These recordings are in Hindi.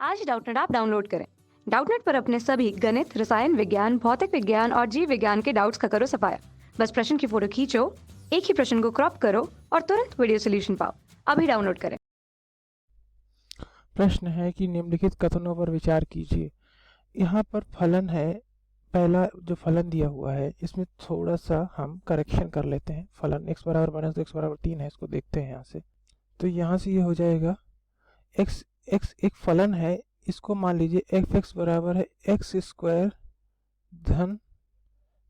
आज डाउटनेट ऐप डाउनलोड करें। डाउटनेट पर अपने सभी गणित, रसायन विज्ञान, भौतिक विज्ञान और जीव विज्ञान के डाउट्स का करो सफाया। बस प्रश्न की फोटो खींचो, एक ही प्रश्न को क्रॉप करो और तुरंत वीडियो सोल्यूशन पाओ। अभी डाउनलोड करें। प्रश्न है कि निम्नलिखित कथनों पर विचार कीजिए। यहाँ पर फलन है, पहला जो फलन दिया हुआ है इसमें थोड़ा सा हम करेक्शन कर लेते हैं। फलन x बराबर माइनस 2 x बराबर 3 है, इसको देखते हैं यहाँ से। तो यहाँ से ये हो जाएगा x एक फलन है, इसको मान लीजिए f(x) बराबर है x स्क्वायर धन,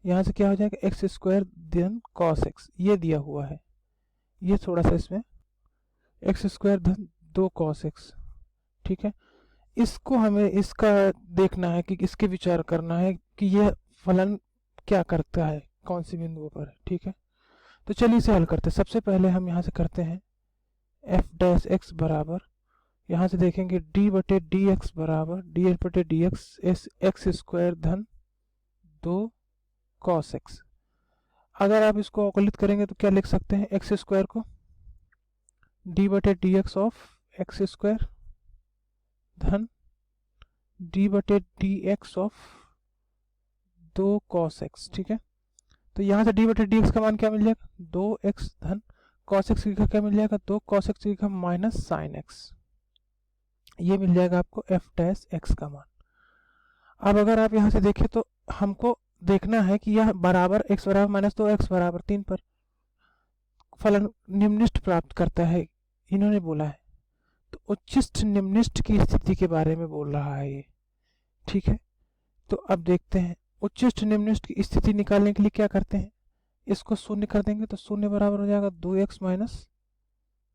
यहाँ से क्या हो जाएगा x स्क्वायर धन cos x, ये दिया हुआ है। ये थोड़ा सा इसमें x स्क्वायर धन 2 cos x, ठीक है। इसको हमें इसका देखना है कि इसके विचार करना है कि यह फलन क्या करता है, कौन सी बिंदुओं पर है, ठीक है। तो चलिए इसे हल करते हैं। सबसे पहले हम यहाँ से करते हैं f डैश x बराबर, यहाँ से देखेंगे d बटे डी एक्स बराबर डी एच बटे डी एक्स एक्स स्क्वायर धन 2 cos x। अगर आप इसको अवकलित करेंगे तो क्या लिख सकते हैं, एक्स स्क्वायर को d बटे D x of x square धन d बटे D x of 2 cos x, ठीक है। तो यहाँ से d बटे डी एक्स का मान क्या मिल जाएगा, 2x धन cos x की क्या मिल जाएगा, 2 cos x की माइनस साइन x, ये मिल जाएगा आपको f डैश x का मान। अब अगर आप यहाँ से देखें तो हमको देखना है कि यह बराबर x बराबर माइनस 2 x बराबर 3 पर फलन निम्निष्ठ प्राप्त करता है, इन्होंने बोला है। तो उच्चिष्ट निम्निष्ठ की स्थिति के बारे में बोल रहा है ये, ठीक है। तो अब देखते हैं उच्चिष्ट निम्निष्ठ की स्थिति निकालने के लिए क्या करते हैं, इसको शून्य कर देंगे तो शून्य बराबर हो जाएगा 2x माइनस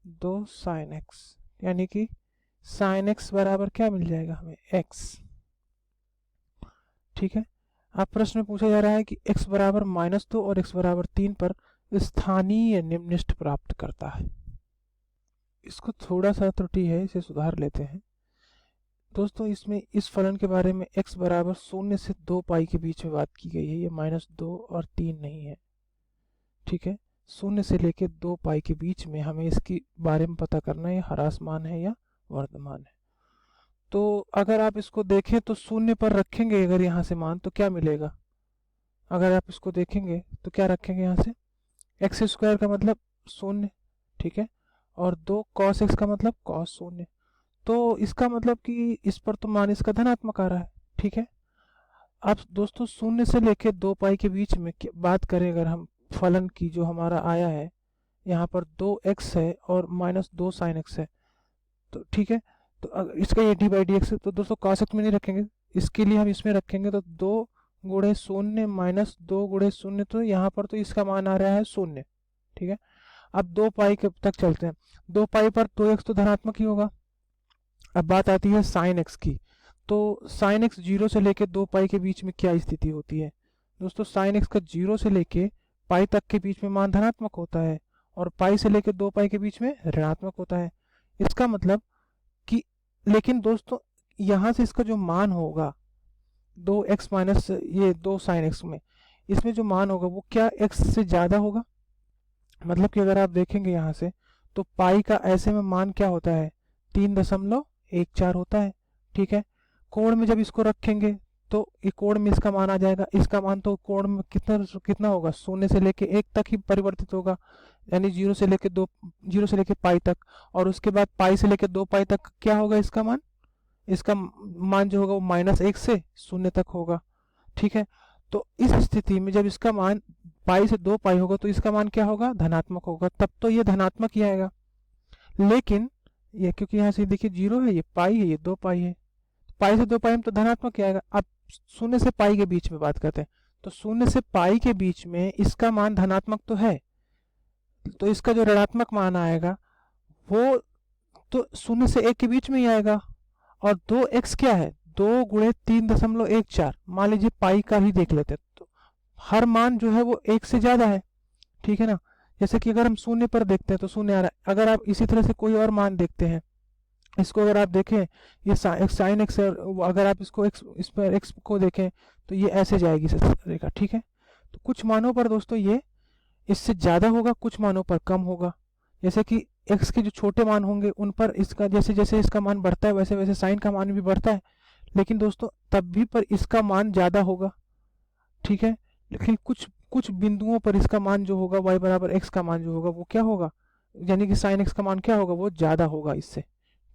2 साइन x, यानी कि साइन x बराबर क्या मिल जाएगा हमें, x, ठीक है। अब प्रश्न में पूछा जा रहा है कि x बराबर माइनस 2 और x बराबर 3 पर स्थानीय निम्निष्ठ प्राप्त करता है। इसको थोड़ा सा त्रुटि है, इसे सुधार लेते हैं दोस्तों। इसमें इस फलन के बारे में x बराबर 0 से 2 पाई के बीच में बात की गई है, ये माइनस 2 और 3 नहीं है, ठीक है। 0 से लेके 2 पाई के बीच में हमें इसके बारे में पता करना है ह्रासमान है या वर्धमान है। तो अगर आप इसको देखें तो 0 पर रखेंगे अगर यहाँ से मान तो क्या मिलेगा, अगर आप इसको देखेंगे तो क्या रखेंगे यहाँ से, एक्स स्क्वायर का मतलब 0, ठीक है, और 2 cos x का मतलब cos 0, तो इसका मतलब कि इस पर तो मान इसका धनात्मक आ रहा है, ठीक है। अब दोस्तों 0 से लेके 2 पाई के बीच में बात करें अगर हम फलन की, जो हमारा आया है यहाँ पर 2x है और माइनस 2 साइन x है, तो ठीक है। तो अगर इसका ये डी बाई डी एक्स है तो दोस्तों cos x में नहीं रखेंगे, इसके लिए हम इसमें रखेंगे तो 2 गुणे 0 माइनस 2 गुणे 0, तो यहाँ पर तो इसका मान आ रहा है 0, ठीक है। अब 2 पाई के तक चलते हैं, 2 पाई पर 2x तो धनात्मक ही होगा। अब बात आती है साइन x की, तो साइन x 0 से लेके 2 पाई के बीच में क्या स्थिति होती है दोस्तों, साइन x का 0 से लेके पाई तक के बीच में मान धनात्मक होता है और पाई से लेके 2 पाई के बीच में ऋणात्मक होता है। इसका मतलब कि, लेकिन दोस्तों यहाँ से इसका जो मान होगा 2x माइनस ये 2 साइन x में, इसमें जो मान होगा वो क्या x से ज़्यादा होगा। मतलब कि अगर आप देखेंगे यहाँ से तो पाई का ऐसे में मान क्या होता है, 3.14 होता है, ठीक है। कोण में जब इसको रखेंगे तो ये कोण में इसका मान आ जाएगा, इसका मान तो कोण में कितना होगा, 0 से लेके 1 तक ही परिवर्तित होगा, यानी 0 से लेके पाई तक, और उसके बाद पाई से लेके 2 पाई तक क्या होगा इसका मान जो होगा वो -1 से 0 तक होगा, ठीक है। तो इस स्थिति में जब इसका मान पाई से 2 पाई होगा तो इसका मान क्या होगा, धनात्मक होगा, तब तो ये धनात्मक ही आएगा। लेकिन ये क्योंकि यहाँ से देखिए 0 है, ये पाई है, ये 2 पाई है, पाई से 2 पाई में तो धनात्मक ही आएगा। अब 0 से पाई के बीच में बात करते हैं, तो 0 से पाई के बीच में इसका मान धनात्मक तो है, तो इसका जो ऋणात्मक मान आएगा वो तो 0 से 1 के बीच में ही आएगा। और 2x क्या है, 2 गुणे 3.14, मान लीजिए पाई का ही देख लेते हैं, तो हर मान जो है वो 1 से ज़्यादा है, ठीक है ना। जैसे कि अगर हम 0 पर देखते हैं तो 0 आ रहा है, अगर आप इसी तरह से कोई और मान देखते हैं, इसको अगर आप देखें ये साइन x है, अगर आप इसको इस पर x को देखें तो ये ऐसे जाएगी रेखा, ठीक है। तो कुछ मानों पर दोस्तों ये इससे ज़्यादा होगा, कुछ मानों पर कम होगा। जैसे कि x के जो छोटे मान होंगे उन पर इसका जैसे जैसे इसका मान बढ़ता है वैसे वैसे साइन का मान भी बढ़ता है, लेकिन दोस्तों तब भी पर इसका मान ज़्यादा होगा, ठीक है। लेकिन कुछ कुछ बिंदुओं पर इसका मान जो होगा y बराबर x का मान जो होगा वो क्या होगा, यानी कि साइन x का मान क्या होगा, वो ज़्यादा होगा इससे,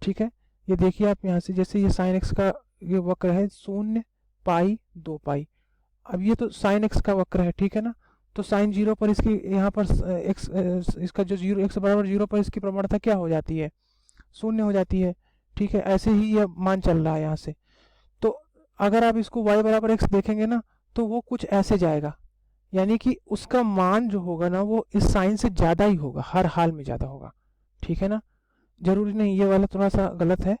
ठीक है। ये देखिए आप यहाँ से, जैसे ये साइन x का ये वक्र है 0 पाई 2 पाई, अब ये तो साइन x का वक्र है, ठीक है ना। तो साइन 0 पर इसकी यहाँ पर x इसका जो 0 x बराबर 0 पर इसकी प्रवणता क्या हो जाती है, 0 हो जाती है, ठीक है। ऐसे ही यह मान चल रहा है यहाँ से। तो अगर आप इसको y बराबर x देखेंगे ना तो वो कुछ ऐसे जाएगा, यानी कि उसका मान जो होगा ना वो इस साइन से ज़्यादा ही होगा, हर हाल में ज़्यादा होगा, ठीक है ना। जरूरी नहीं, ये वाला थोड़ा सा गलत है,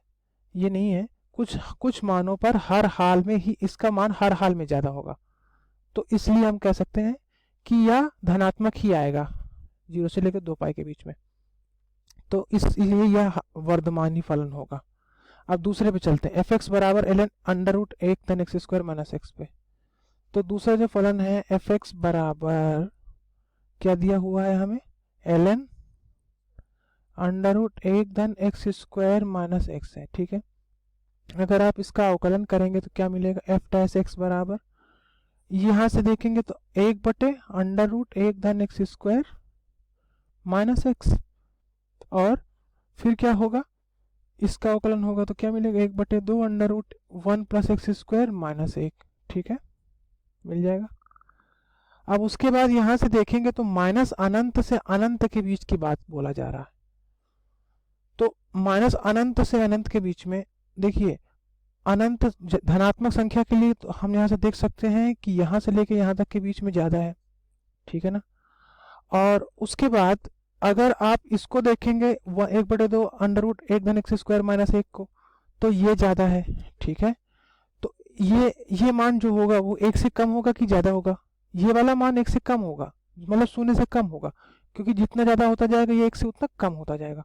ये नहीं है, कुछ कुछ मानों पर हर हाल में ही इसका मान हर हाल में ज़्यादा होगा। तो इसलिए हम कह सकते हैं कि यह धनात्मक ही आएगा 0 से लेकर 2 पाई के बीच में, तो इसलिए यह वर्धमानी फलन होगा। अब दूसरे पे चलते हैं, एफ एक्स बराबर एल एन अंडर रूट 1 धन एक्स स्क्वायर माइनस एक्स पे। तो दूसरा जो फलन है एफ एक्स बराबर क्या दिया हुआ है हमें, एल एन अंडर रूट 1 धन एक्स स्क्वायर माइनस एक्स है, ठीक है। अगर आप इसका अवकलन करेंगे तो क्या मिलेगा, एफ डैश एक्स बराबर, यहाँ से देखेंगे तो 1 बटे अंडर रूट 1 धन एक्स स्क्वायर माइनस एक्स, और फिर क्या होगा, इसका अवकलन होगा तो क्या मिलेगा, 1/2 under root 1 plus x square minus 1, ठीक है, मिल जाएगा। अब उसके बाद यहां से देखेंगे तो माइनस अनंत से अनंत के बीच की बात बोला जा रहा है। तो माइनस अनंत से अनंत के बीच में देखिए, अनंत धनात्मक संख्या के लिए तो हम यहाँ से देख सकते हैं कि यहाँ से लेके यहाँ तक के बीच में ज़्यादा है, ठीक है ना। और उसके बाद अगर आप इसको देखेंगे 1/2 अंडर रूट 1 धन एक्स स्क्वायर माइनस 1 को, तो ये ज़्यादा है, ठीक है। तो ये मान जो होगा वो 1 से कम होगा कि ज़्यादा होगा, ये वाला मान 1 से कम होगा, मतलब 0 से कम होगा, क्योंकि जितना ज़्यादा होता जाएगा ये 1 से उतना कम होता जाएगा।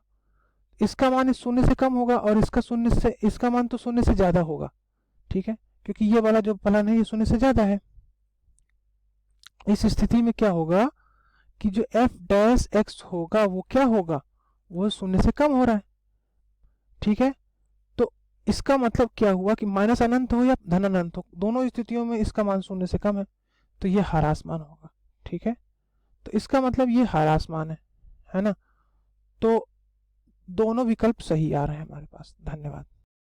इसका मान इस 0 से कम होगा और इसका मान तो 0 से ज़्यादा होगा, ठीक है, क्योंकि ये वाला जो फलन है ये 0 से ज़्यादा है। इस स्थिति में क्या होगा कि जो एफ डैश एक्स होगा वो क्या होगा, वो 0 से कम हो रहा है, ठीक है। तो इसका मतलब क्या हुआ कि माइनस अनंत हो या धन अनंत हो, दोनों स्थितियों में इसका मान 0 से कम है, तो ये ह्रास मान होगा, ठीक है। तो इसका मतलब ये ह्रास मान है ना। तो दोनों विकल्प सही आ रहे हैं हमारे पास। धन्यवाद।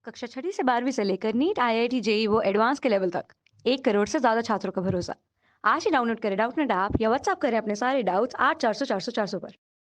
कक्षा 6वीं से 12वीं से लेकर नीट, IIT, JEE वो एडवांस के लेवल तक 1 करोड़ से ज्यादा छात्रों का भरोसा। आज ही डाउनलोड करें डाउटनेट ऐप या व्हाट्सएप करें अपने सारे डाउट्स 8400 400 400 पर।